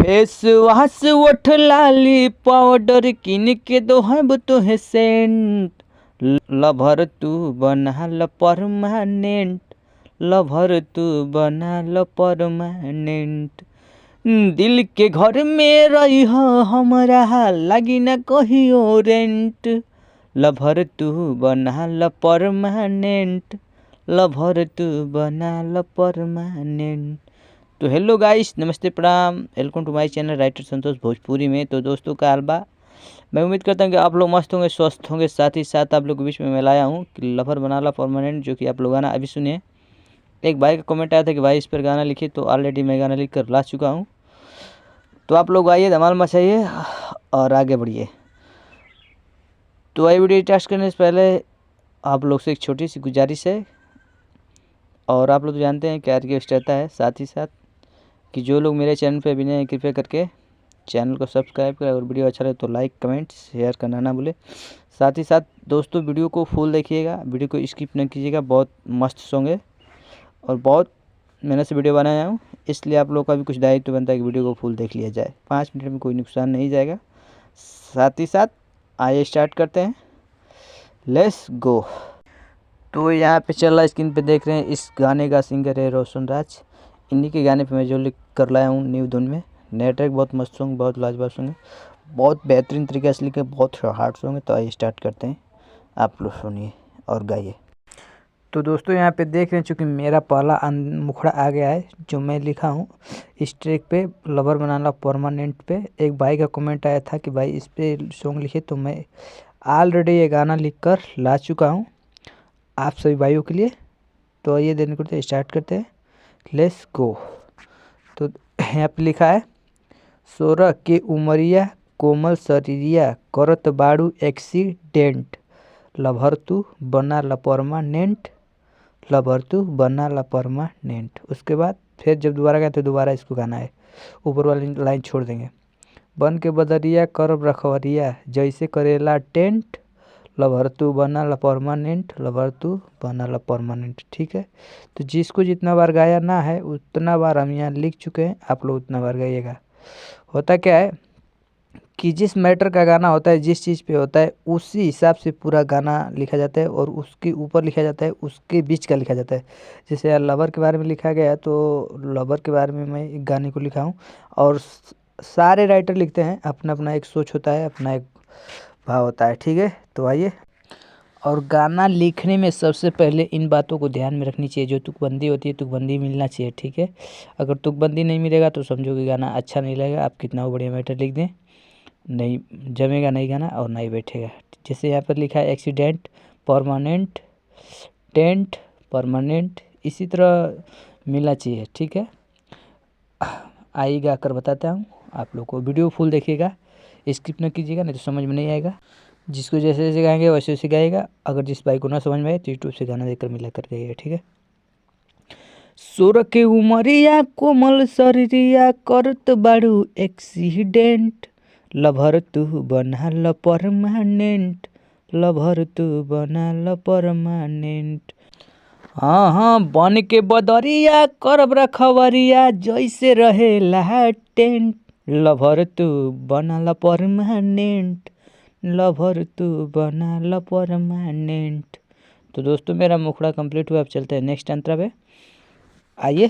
Face wash उठ लाली powder किन के दो है तो है सेंट, लभर तू बना ल परमानेंट, लभर तू बना ल परमानेंट। दिल के घर में रही हो हमारा लगी न कहियो रेंट, लभर तू बना ल परमानेंट, लभर तू बना ल परमानेंट। तो हेलो गाइस, नमस्ते प्रणाम, welcome to my channel writer Santosh Bhojpuri में। तो दोस्तों का अलबा, मैं उम्मीद करता हूँ कि आप लोग मस्त होंगे, स्वस्थ होंगे। साथ ही साथ आप लोग के बीच में मैं लाया हूँ कि लभर बना ला परमानेंट, जो कि आप लोग गाना अभी सुनिए। एक भाई का कमेंट आया था कि भाई इस पर गाना लिखिए, तो ऑलरेडी मैं गाना लिख कर ला चुका हूँ। तो आप लोग आइए, धमाल मचाइए और आगे बढ़िए। तो आई वीडियो स्टार्ट करने से पहले आप लोग से एक छोटी सी गुजारिश है, और आप लोग तो जानते हैं क्या रिक्वेस्ट रहता है, साथ ही साथ कि जो लोग मेरे चैनल पे अभी नए हैं कृपया करके चैनल को सब्सक्राइब करें, और वीडियो अच्छा लगे तो लाइक कमेंट शेयर करना ना भूले। साथ ही साथ दोस्तों वीडियो को फुल देखिएगा, वीडियो को स्किप न कीजिएगा। बहुत मस्त सॉन्ग है और बहुत मेहनत से वीडियो बनाया हूँ, इसलिए आप लोग का भी कुछ दायित्व बनता है कि वीडियो को फुल देख लिया जाए। 5 मिनट में कोई नुकसान नहीं जाएगा। साथ ही साथ आइए स्टार्ट करते हैं, लेट्स गो। तो यहाँ पे चल रहा है, स्क्रीन पे देख रहे हैं, इस गाने का सिंगर है रोशन राज। इन्हीं के गाने पे मैं जो लिख कर लाया हूँ न्यू धुन में। नया ट्रैक, बहुत मस्त सॉन्ग, बहुत लाजवाब सॉन्ग है, बहुत बेहतरीन तरीके से लिखे, बहुत हार्ड सॉन्ग है। तो आइए स्टार्ट करते हैं, आप लोग सुनिए और गाइए। तो दोस्तों यहाँ पे देख रहे हैं, चूँकि मेरा पहला मुखड़ा आ गया है जो मैं लिखा हूँ इस ट्रैक पे, लवर बनाना परमानेंट पे। एक भाई का कमेंट आया था कि भाई इस पे सॉन्ग लिखे, तो मैं ऑलरेडी ये गाना लिख कर ला चुका हूँ आप सभी भाइयों के लिए। तो आइए देने को स्टार्ट करते हैं, लेट्स गो। तो यहाँ पे लिखा है, 16 के उमरिया कोमल शरीरिया करत बाड़ू एक्सीडेंट, लभर तू बना ला परमानेंट, लभर तू बना ला परमानेंट। उसके बाद फिर जब दोबारा गए तो दोबारा इसको गाना है, ऊपर वाली लाइन छोड़ देंगे। बन के बदरिया करब रखवरिया जैसे करेला टेंट, लभर तू बना ला परमानेंट, लभर तू बना ला परमानेंट। ठीक है, तो जिसको जितना बार गाया ना है उतना बार हम यहाँ लिख चुके हैं, आप लोग उतना बार गाइएगा। होता क्या है कि जिस मैटर का गाना होता है, जिस चीज़ पे होता है, उसी हिसाब से पूरा गाना लिखा जाता है, और उसके ऊपर लिखा जाता है, उसके बीच का लिखा जाता है। जैसे लवर के बारे में लिखा गया, तो लवर के बारे में मैं एक गाने को लिखा हूँ, और सारे राइटर लिखते हैं, अपना अपना एक सोच होता है, अपना एक भाव होता है। ठीक है, तो आइए। और गाना लिखने में सबसे पहले इन बातों को ध्यान में रखनी चाहिए, जो तुकबंदी होती है, तुकबंदी मिलना चाहिए। ठीक है, अगर तुकबंदी नहीं मिलेगा तो समझो कि गाना अच्छा नहीं लगेगा, आप कितना बढ़िया मैटर लिख दें, नहीं जमेगा, नहीं गाना और नहीं बैठेगा। जैसे यहाँ पर लिखा है एक्सीडेंट, परमानेंट, टेंट, परमानेंट, इसी तरह मिलना चाहिए। ठीक है, आइए गा कर बताता हूँ आप लोग को। वीडियो फुल देखिएगा, स्किप न कीजिएगा, नहीं तो समझ में नहीं आएगा। जिसको जैसे जैसे गाएंगे वैसे वैसे गाएगा। अगर जिस भाई को ना समझ में आए तो यूट्यूब से गाना देखकर मिला कर गाइएगा। ठीक है, 16 के उमरिया कोमल शरीरिया करत बाड़ू एक्सीडेंट, लभर तू बना ल परमानेंट, लभर तू बना ल परमानेंट। हाँ हाँ, बन के बदरिया करब रखवरिया जैसे रहे टेंट, लभर तू बना ल परमानेंट, लभर तू बना ल परमानेंट। तो दोस्तों मेरा मुखड़ा कंप्लीट हुआ, अब चलते हैं नेक्स्ट अंतरा पे। आइए,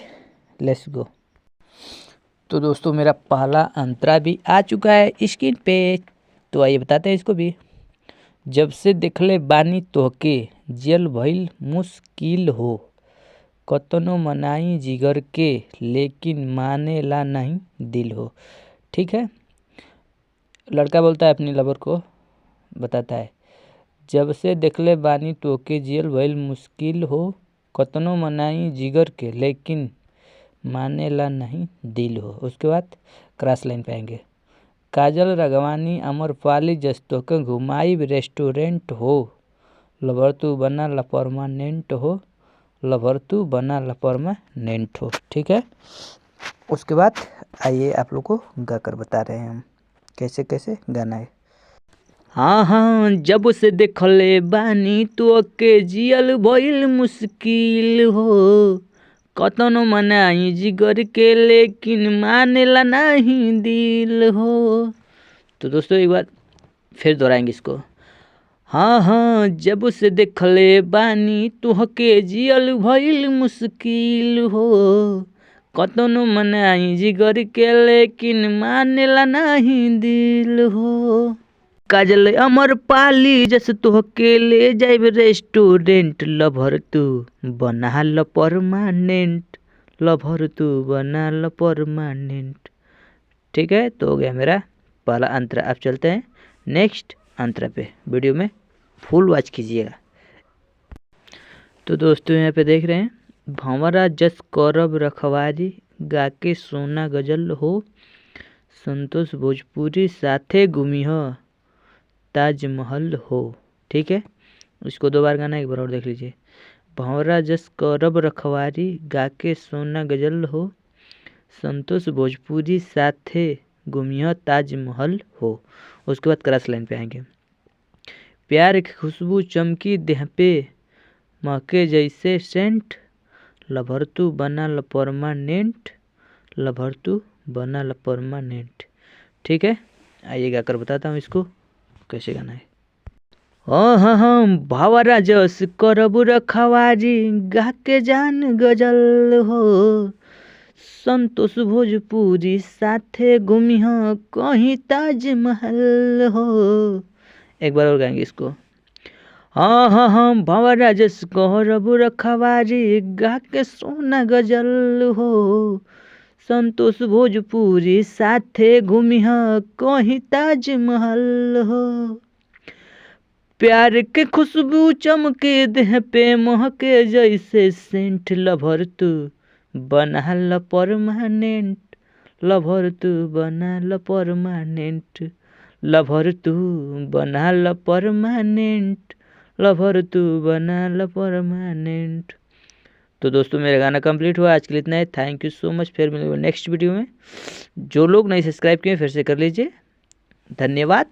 लेट्स गो। तो दोस्तों मेरा पहला अंतरा भी आ चुका है स्क्रीन पे, तो आइए बताते हैं इसको भी। जब से देखले बानी तोहके जियल भइल मुश्किल हो, कतनो मनाई जिगर के लेकिन माने ला नहीं दिल हो। ठीक है, लड़का बोलता है अपनी लवर को, बताता है, जब से देखले बानी तोहके जियल भइल मुश्किल हो, कतनो मनाई जिगर के लेकिन माने ला नहीं दिल हो। उसके बाद क्रॉस लाइन पे आएंगे, काजल राघवानी अमरपाली जस्तो के घुमाई रेस्टोरेंट हो, लवर तू बना ला परमानेंट हो, लवर तू बना ला परमानेंट हो। ठीक है, उसके बाद आइए आप लोग को गा कर बता रहे हैं हम कैसे कैसे गाना है। हाँ हाँ, जब से देखले बानी तो के जियल भइल मुश्किल हो, कतनो मनाई जिगर के लेकिन मानेला नहीं दिल हो। तो दोस्तों एक बार फिर दोहराएंगे इसको। हाँ हाँ जब से देखले बानी तुहके जियल भइल मुश्किल हो। कतनो मनाई जिगर के लेकिन मानेला नहीं दिल हो। काजल अमर पाली जस तोहके ले जाइब रेस्टोरेंट। लभर तू बना ल परमानेंट। लभर तू बना ल परमानेंट। ठीक है, तो हो गया मेरा पहला अंतरा। अब चलते हैं नेक्स्ट अंतरा पे। वीडियो में फुल वॉच कीजिएगा। तो दोस्तों यहाँ पे देख रहे हैं, भंवरा जस करब रखवारी गा के सोना गजल हो। संतोष भोजपुरी साथे घूमी हो ताजमहल हो। ठीक है, इसको दो बार गाना, एक बार और देख लीजिए। भंवरा जस करब रखवारी गा के सोना गजल हो। संतोष भोजपुरी साथे घूमिया ताजमहल हो। उसके बाद क्रॉस लाइन पे आएंगे। प्यार की खुशबू चमकी देह पे महके जैसे सेंट। लभर तू बना ल परमानेंट। लभर तू बना ल परमानेंट। ठीक है, आइए गाकर बताता हूँ इसको कैसे गाना है। हाँ भंवरा जस करब रखवारी गा के जान गजल हो। संतोष भोजपुरी साथे घूमी हो कहीं ताजमहल हो। एक बार और गाएंगे इसको। हाँ भंवरा जस करब रखवारी गा के सोना गजल हो। संतोष भोजपुरी साथे घूमी हो कहीं ताजमहल हो। प्यार के खुशबू चमके देह पे महके जैसे सेंट। लभर तू बना ल परमानेंट। लभर तू बना ल परमानेंट। लभर तू बना ल परमानेंट। लभर तू बना ल परमानेंट। तो दोस्तों मेरा गाना कंप्लीट हुआ। आज के लिए इतना है। Thank you so much. फिर मिलेंगे नेक्स्ट वीडियो में। जो लोग नहीं सब्सक्राइब किए फिर से कर लीजिए। धन्यवाद।